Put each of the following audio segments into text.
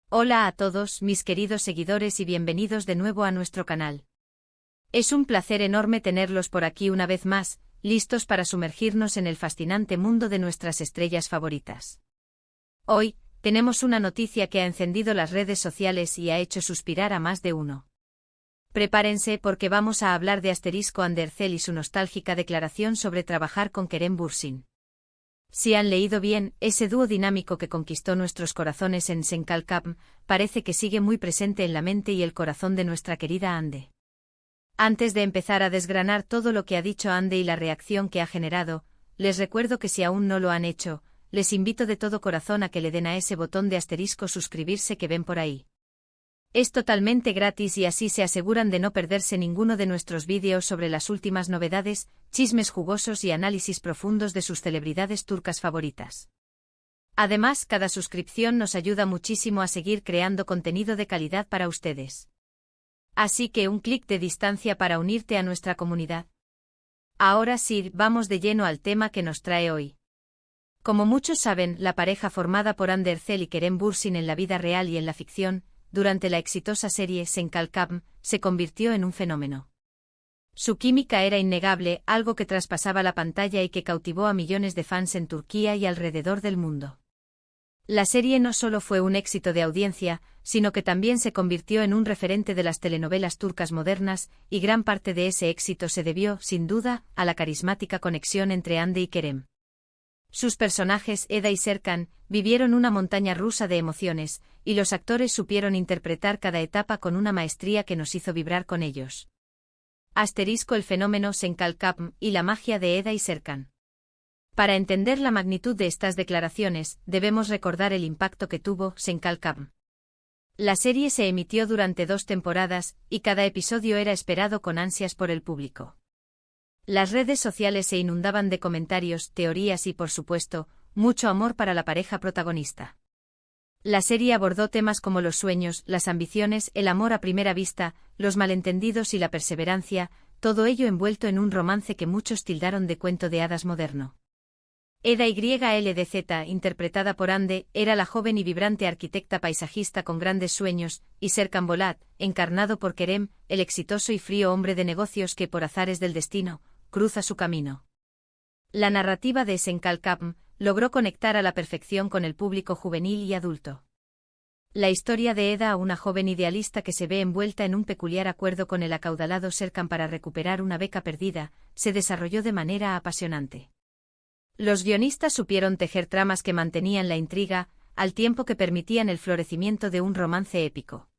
Hola a todos, mis queridos seguidores, y bienvenidos de nuevo a nuestro canal. Es un placer enorme tenerlos por aquí una vez más, listos para sumergirnos en el fascinante mundo de nuestras estrellas favoritas. Hoy, tenemos una noticia que ha encendido las redes sociales y ha hecho suspirar a más de uno. Prepárense porque vamos a hablar de Asterisco Andercel y su nostálgica declaración sobre trabajar con Kerem Bürsin. Si han leído bien, ese dúo dinámico que conquistó nuestros corazones en Senkalkapm parece que sigue muy presente en la mente y el corazón de nuestra querida Ande. Antes de empezar a desgranar todo lo que ha dicho Ande y la reacción que ha generado, les recuerdo que si aún no lo han hecho, les invito de todo corazón a que le den a ese botón de asterisco suscribirse que ven por ahí. Es totalmente gratis y así se aseguran de no perderse ninguno de nuestros vídeos sobre las últimas novedades, chismes jugosos y análisis profundos de sus celebridades turcas favoritas. Además, cada suscripción nos ayuda muchísimo a seguir creando contenido de calidad para ustedes. Así que un clic de distancia para unirte a nuestra comunidad. Ahora sí, vamos de lleno al tema que nos trae hoy. Como muchos saben, la pareja formada por Andercel y Kerem Bürsin en la vida real y en la ficción, durante la exitosa serie Senkalkapm, se convirtió en un fenómeno. Su química era innegable, algo que traspasaba la pantalla y que cautivó a millones de fans en Turquía y alrededor del mundo. La serie no solo fue un éxito de audiencia, sino que también se convirtió en un referente de las telenovelas turcas modernas, y gran parte de ese éxito se debió, sin duda, a la carismática conexión entre Ande y Kerem. Sus personajes, Eda y Serkan, vivieron una montaña rusa de emociones, y los actores supieron interpretar cada etapa con una maestría que nos hizo vibrar con ellos. Asterisco el fenómeno Senkalkapm y la magia de Eda y Serkan. Para entender la magnitud de estas declaraciones, debemos recordar el impacto que tuvo Senkalkapm. La serie se emitió durante 2 temporadas, y cada episodio era esperado con ansias por el público. Las redes sociales se inundaban de comentarios, teorías y, por supuesto, mucho amor para la pareja protagonista. La serie abordó temas como los sueños, las ambiciones, el amor a primera vista, los malentendidos y la perseverancia, todo ello envuelto en un romance que muchos tildaron de cuento de hadas moderno. Eda YLDZ, interpretada por Ande, era la joven y vibrante arquitecta paisajista con grandes sueños, y Serkan Bolat, encarnado por Kerem, el exitoso y frío hombre de negocios que, por azares del destino, cruza su camino. La narrativa de Senkalkapm logró conectar a la perfección con el público juvenil y adulto. La historia de Eda, una joven idealista que se ve envuelta en un peculiar acuerdo con el acaudalado Serkan para recuperar una beca perdida, se desarrolló de manera apasionante. Los guionistas supieron tejer tramas que mantenían la intriga, al tiempo que permitían el florecimiento de un romance épico.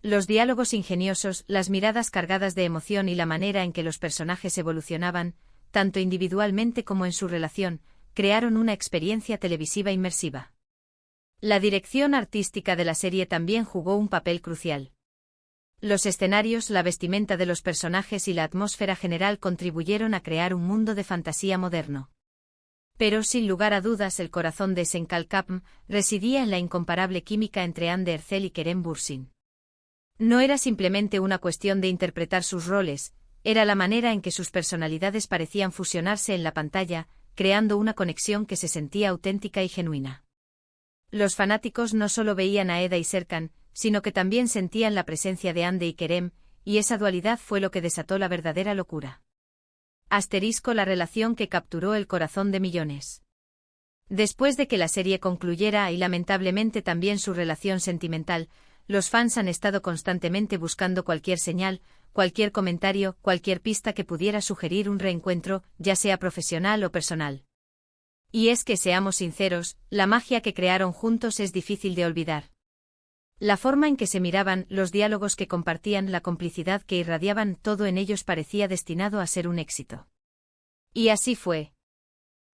Los diálogos ingeniosos, las miradas cargadas de emoción y la manera en que los personajes evolucionaban, tanto individualmente como en su relación, crearon una experiencia televisiva inmersiva. La dirección artística de la serie también jugó un papel crucial. Los escenarios, la vestimenta de los personajes y la atmósfera general contribuyeron a crear un mundo de fantasía moderno. Pero sin lugar a dudas el corazón de Senkalkapm residía en la incomparable química entre Andercel y Kerem Bürsin. No era simplemente una cuestión de interpretar sus roles, era la manera en que sus personalidades parecían fusionarse en la pantalla, creando una conexión que se sentía auténtica y genuina. Los fanáticos no solo veían a Eda y Serkan, sino que también sentían la presencia de Ande y Kerem, y esa dualidad fue lo que desató la verdadera locura. Asterisco la relación que capturó el corazón de millones. Después de que la serie concluyera y lamentablemente también su relación sentimental, los fans han estado constantemente buscando cualquier señal, cualquier comentario, cualquier pista que pudiera sugerir un reencuentro, ya sea profesional o personal. Y es que, seamos sinceros, la magia que crearon juntos es difícil de olvidar. La forma en que se miraban, los diálogos que compartían, la complicidad que irradiaban, todo en ellos parecía destinado a ser un éxito. Y así fue.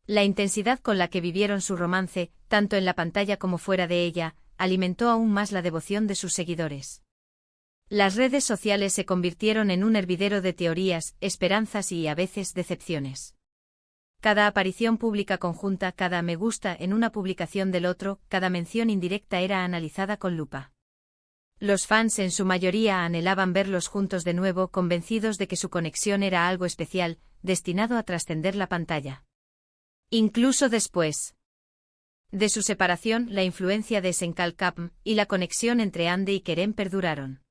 La intensidad con la que vivieron su romance, tanto en la pantalla como fuera de ella, alimentó aún más la devoción de sus seguidores. Las redes sociales se convirtieron en un hervidero de teorías, esperanzas y, a veces, decepciones. Cada aparición pública conjunta, cada me gusta en una publicación del otro, cada mención indirecta era analizada con lupa. Los fans en su mayoría anhelaban verlos juntos de nuevo, convencidos de que su conexión era algo especial, destinado a trascender la pantalla. Incluso después De su separación, la influencia de Senkalkapm y la conexión entre Ande y Kerem perduraron.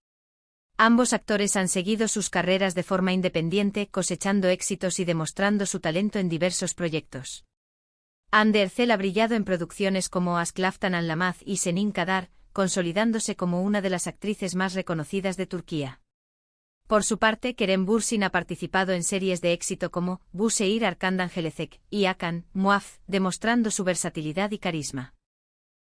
Ambos actores han seguido sus carreras de forma independiente, cosechando éxitos y demostrando su talento en diversos proyectos. Hande Erçel ha brillado en producciones como Aşk Laftan Anlamaz y Senin Kadar, consolidándose como una de las actrices más reconocidas de Turquía. Por su parte, Kerem Bürsin ha participado en series de éxito como Bu Şehir Arkandan Gelecek y Hakan, Muaf, demostrando su versatilidad y carisma.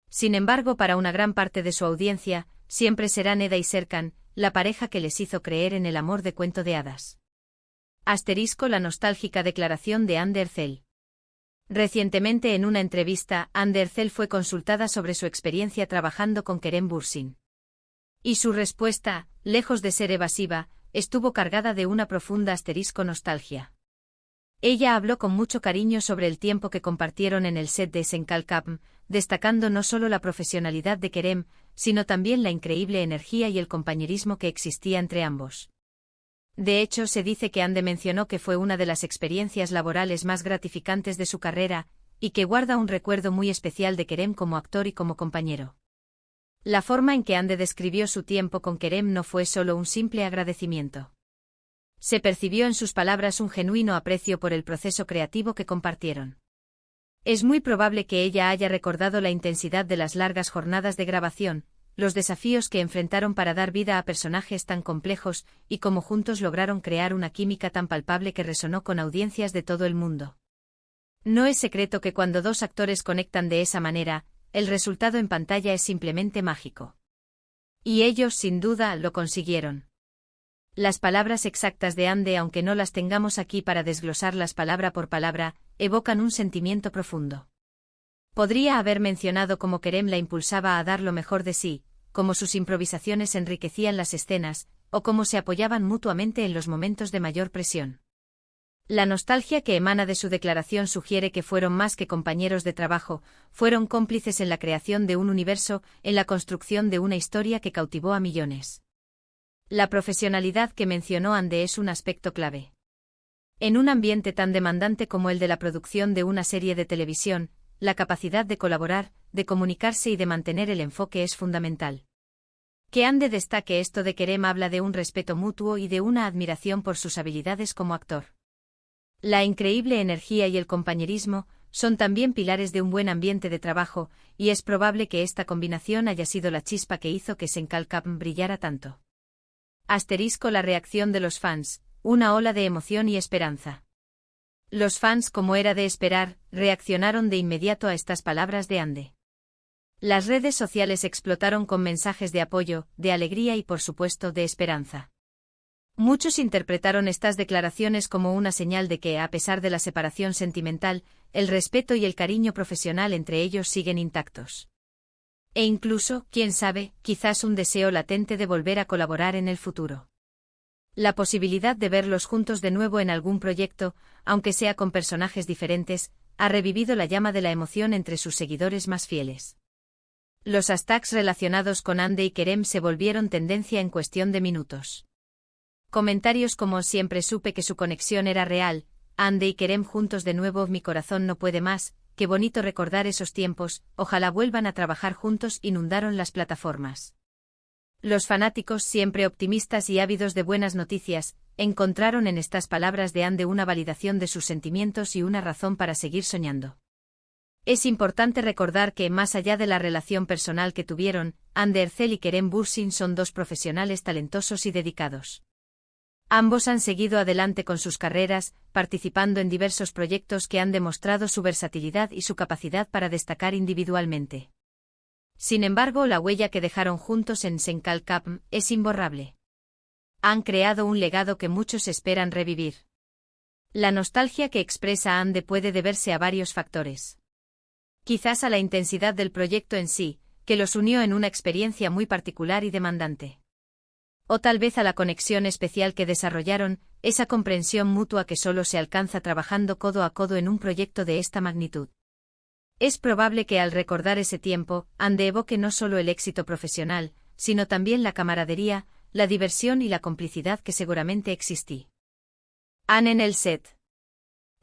Sin embargo, para una gran parte de su audiencia, siempre será Neda y Serkan, la pareja que les hizo creer en el amor de cuento de hadas. La nostálgica declaración de Hande Erçel. Recientemente en una entrevista, Hande Erçel fue consultada sobre su experiencia trabajando con Kerem Bürsin. Y su respuesta, lejos de ser evasiva, estuvo cargada de una profunda nostalgia. Ella habló con mucho cariño sobre el tiempo que compartieron en el set de Senkalkapm, destacando no solo la profesionalidad de Kerem, sino también la increíble energía y el compañerismo que existía entre ambos. De hecho, se dice que Hande mencionó que fue una de las experiencias laborales más gratificantes de su carrera, y que guarda un recuerdo muy especial de Kerem como actor y como compañero. La forma en que Hande describió su tiempo con Kerem no fue solo un simple agradecimiento. Se percibió en sus palabras un genuino aprecio por el proceso creativo que compartieron. Es muy probable que ella haya recordado la intensidad de las largas jornadas de grabación, los desafíos que enfrentaron para dar vida a personajes tan complejos, y cómo juntos lograron crear una química tan palpable que resonó con audiencias de todo el mundo. No es secreto que cuando dos actores conectan de esa manera, el resultado en pantalla es simplemente mágico. Y ellos, sin duda, lo consiguieron. Las palabras exactas de Hande, aunque no las tengamos aquí para desglosarlas palabra por palabra, evocan un sentimiento profundo. Podría haber mencionado cómo Kerem la impulsaba a dar lo mejor de sí, cómo sus improvisaciones enriquecían las escenas, o cómo se apoyaban mutuamente en los momentos de mayor presión. La nostalgia que emana de su declaración sugiere que fueron más que compañeros de trabajo, fueron cómplices en la creación de un universo, en la construcción de una historia que cautivó a millones. La profesionalidad que mencionó Hande es un aspecto clave. En un ambiente tan demandante como el de la producción de una serie de televisión, la capacidad de colaborar, de comunicarse y de mantener el enfoque es fundamental. Que Hande destaque esto de Kerem habla de un respeto mutuo y de una admiración por sus habilidades como actor. La increíble energía y el compañerismo son también pilares de un buen ambiente de trabajo, y es probable que esta combinación haya sido la chispa que hizo que Senkalkapm brillara tanto. La reacción de los fans, una ola de emoción y esperanza. Los fans, como era de esperar, reaccionaron de inmediato a estas palabras de Hande. Las redes sociales explotaron con mensajes de apoyo, de alegría y por supuesto de esperanza. Muchos interpretaron estas declaraciones como una señal de que, a pesar de la separación sentimental, el respeto y el cariño profesional entre ellos siguen intactos. E incluso, quién sabe, quizás un deseo latente de volver a colaborar en el futuro. La posibilidad de verlos juntos de nuevo en algún proyecto, aunque sea con personajes diferentes, ha revivido la llama de la emoción entre sus seguidores más fieles. Los hashtags relacionados con Hande y Kerem se volvieron tendencia en cuestión de minutos. Comentarios como siempre supe que su conexión era real, Hande y Kerem juntos de nuevo, mi corazón no puede más, qué bonito recordar esos tiempos, ojalá vuelvan a trabajar juntos, inundaron las plataformas. Los fanáticos, siempre optimistas y ávidos de buenas noticias, encontraron en estas palabras de Hande una validación de sus sentimientos y una razón para seguir soñando. Es importante recordar que, más allá de la relación personal que tuvieron, Hande Erçel y Kerem Bürsin son dos profesionales talentosos y dedicados. Ambos han seguido adelante con sus carreras, participando en diversos proyectos que han demostrado su versatilidad y su capacidad para destacar individualmente. Sin embargo, la huella que dejaron juntos en Senkalkapm es imborrable. Han creado un legado que muchos esperan revivir. La nostalgia que expresa Hande puede deberse a varios factores. Quizás a la intensidad del proyecto en sí, que los unió en una experiencia muy particular y demandante. O tal vez a la conexión especial que desarrollaron, esa comprensión mutua que solo se alcanza trabajando codo a codo en un proyecto de esta magnitud. Es probable que al recordar ese tiempo, Hande evoque no solo el éxito profesional, sino también la camaradería, la diversión y la complicidad que seguramente existí. En el set.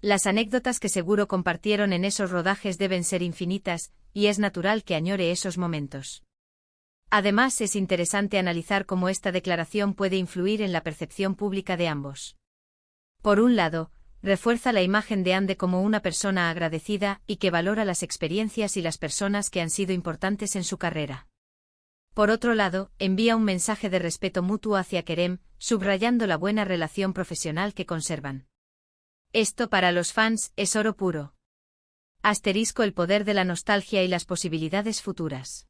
Las anécdotas que seguro compartieron en esos rodajes deben ser infinitas, y es natural que añore esos momentos. Además, es interesante analizar cómo esta declaración puede influir en la percepción pública de ambos. Por un lado, refuerza la imagen de Ande como una persona agradecida y que valora las experiencias y las personas que han sido importantes en su carrera. Por otro lado, envía un mensaje de respeto mutuo hacia Kerem, subrayando la buena relación profesional que conservan. Esto para los fans es oro puro. El poder de la nostalgia y las posibilidades futuras.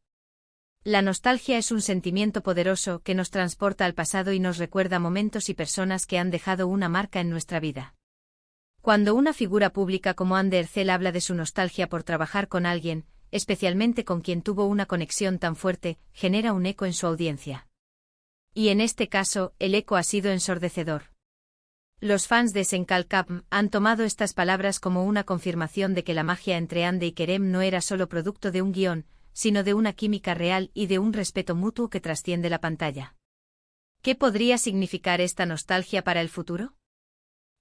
La nostalgia es un sentimiento poderoso que nos transporta al pasado y nos recuerda momentos y personas que han dejado una marca en nuestra vida. Cuando una figura pública como Hande Erçel habla de su nostalgia por trabajar con alguien, especialmente con quien tuvo una conexión tan fuerte, genera un eco en su audiencia. Y en este caso, el eco ha sido ensordecedor. Los fans de Senkalkapm han tomado estas palabras como una confirmación de que la magia entre Hande y Kerem no era solo producto de un guión, sino de una química real y de un respeto mutuo que trasciende la pantalla. ¿Qué podría significar esta nostalgia para el futuro?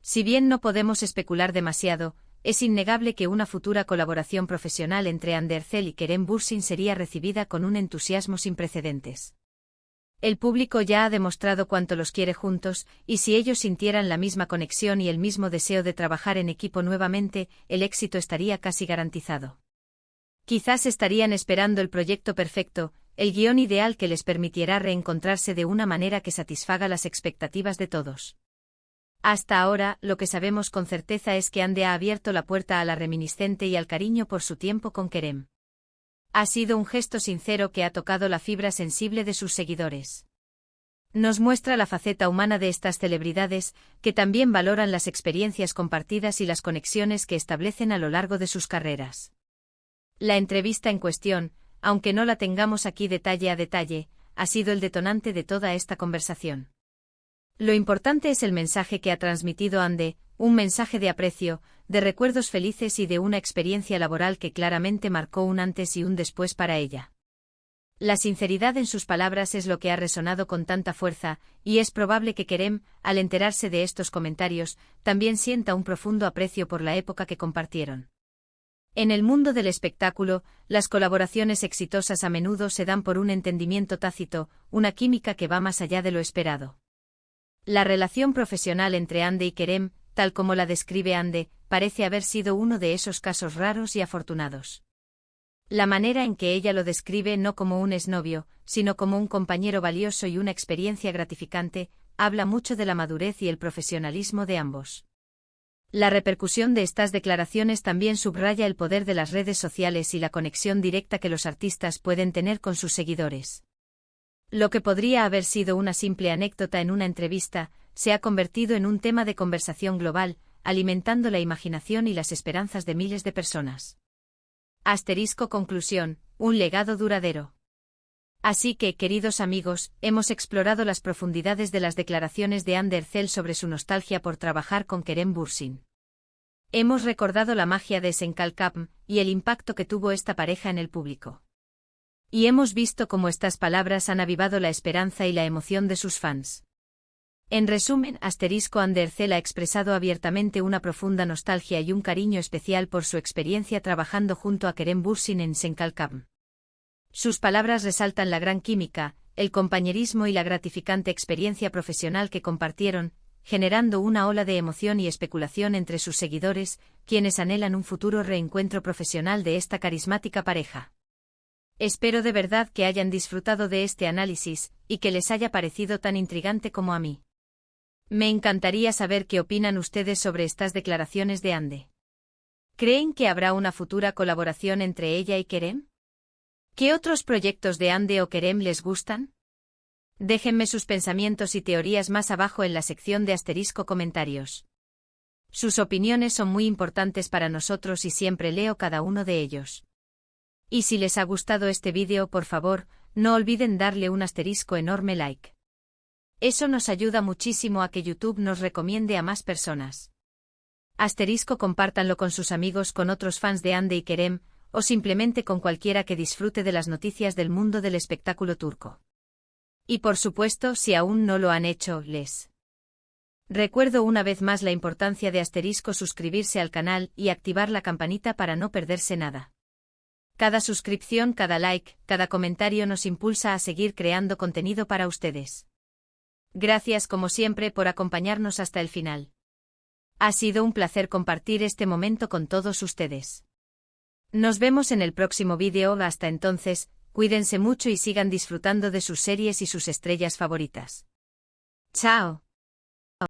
Si bien no podemos especular demasiado, es innegable que una futura colaboración profesional entre Hande Erçel y Kerem Bürsin sería recibida con un entusiasmo sin precedentes. El público ya ha demostrado cuánto los quiere juntos, y si ellos sintieran la misma conexión y el mismo deseo de trabajar en equipo nuevamente, el éxito estaría casi garantizado. Quizás estarían esperando el proyecto perfecto, el guión ideal que les permitiera reencontrarse de una manera que satisfaga las expectativas de todos. Hasta ahora, lo que sabemos con certeza es que Hande ha abierto la puerta a la reminiscente y al cariño por su tiempo con Kerem. Ha sido un gesto sincero que ha tocado la fibra sensible de sus seguidores. Nos muestra la faceta humana de estas celebridades, que también valoran las experiencias compartidas y las conexiones que establecen a lo largo de sus carreras. La entrevista en cuestión, aunque no la tengamos aquí detalle a detalle, ha sido el detonante de toda esta conversación. Lo importante es el mensaje que ha transmitido Hande, un mensaje de aprecio, de recuerdos felices y de una experiencia laboral que claramente marcó un antes y un después para ella. La sinceridad en sus palabras es lo que ha resonado con tanta fuerza, y es probable que Kerem, al enterarse de estos comentarios, también sienta un profundo aprecio por la época que compartieron. En el mundo del espectáculo, las colaboraciones exitosas a menudo se dan por un entendimiento tácito, una química que va más allá de lo esperado. La relación profesional entre Hande y Kerem, tal como la describe Hande, parece haber sido uno de esos casos raros y afortunados. La manera en que ella lo describe no como un exnovio, sino como un compañero valioso y una experiencia gratificante, habla mucho de la madurez y el profesionalismo de ambos. La repercusión de estas declaraciones también subraya el poder de las redes sociales y la conexión directa que los artistas pueden tener con sus seguidores. Lo que podría haber sido una simple anécdota en una entrevista, se ha convertido en un tema de conversación global, alimentando la imaginación y las esperanzas de miles de personas. Conclusión, un legado duradero. Así que, queridos amigos, hemos explorado las profundidades de las declaraciones de Hande Erçel sobre su nostalgia por trabajar con Kerem Bürsin. Hemos recordado la magia de Senkalkapm y el impacto que tuvo esta pareja en el público. Y hemos visto cómo estas palabras han avivado la esperanza y la emoción de sus fans. En resumen, Hande Erçel ha expresado abiertamente una profunda nostalgia y un cariño especial por su experiencia trabajando junto a Kerem Bürsin en Senkalkapm. Sus palabras resaltan la gran química, el compañerismo y la gratificante experiencia profesional que compartieron, generando una ola de emoción y especulación entre sus seguidores, quienes anhelan un futuro reencuentro profesional de esta carismática pareja. Espero de verdad que hayan disfrutado de este análisis, y que les haya parecido tan intrigante como a mí. Me encantaría saber qué opinan ustedes sobre estas declaraciones de Hande. ¿Creen que habrá una futura colaboración entre ella y Kerem? ¿Qué otros proyectos de Hande o Kerem les gustan? Déjenme sus pensamientos y teorías más abajo en la sección de comentarios. Sus opiniones son muy importantes para nosotros y siempre leo cada uno de ellos. Y si les ha gustado este vídeo, por favor, no olviden darle un enorme like. Eso nos ayuda muchísimo a que YouTube nos recomiende a más personas. Compártanlo con sus amigos, con otros fans de Hande y Kerem, o simplemente con cualquiera que disfrute de las noticias del mundo del espectáculo turco. Y por supuesto, si aún no lo han hecho, les Recuerdo una vez más la importancia de suscribirse al canal y activar la campanita para no perderse nada. Cada suscripción, cada like, cada comentario nos impulsa a seguir creando contenido para ustedes. Gracias como siempre por acompañarnos hasta el final. Ha sido un placer compartir este momento con todos ustedes. Nos vemos en el próximo vídeo. Hasta entonces, cuídense mucho y sigan disfrutando de sus series y sus estrellas favoritas. ¡Chao!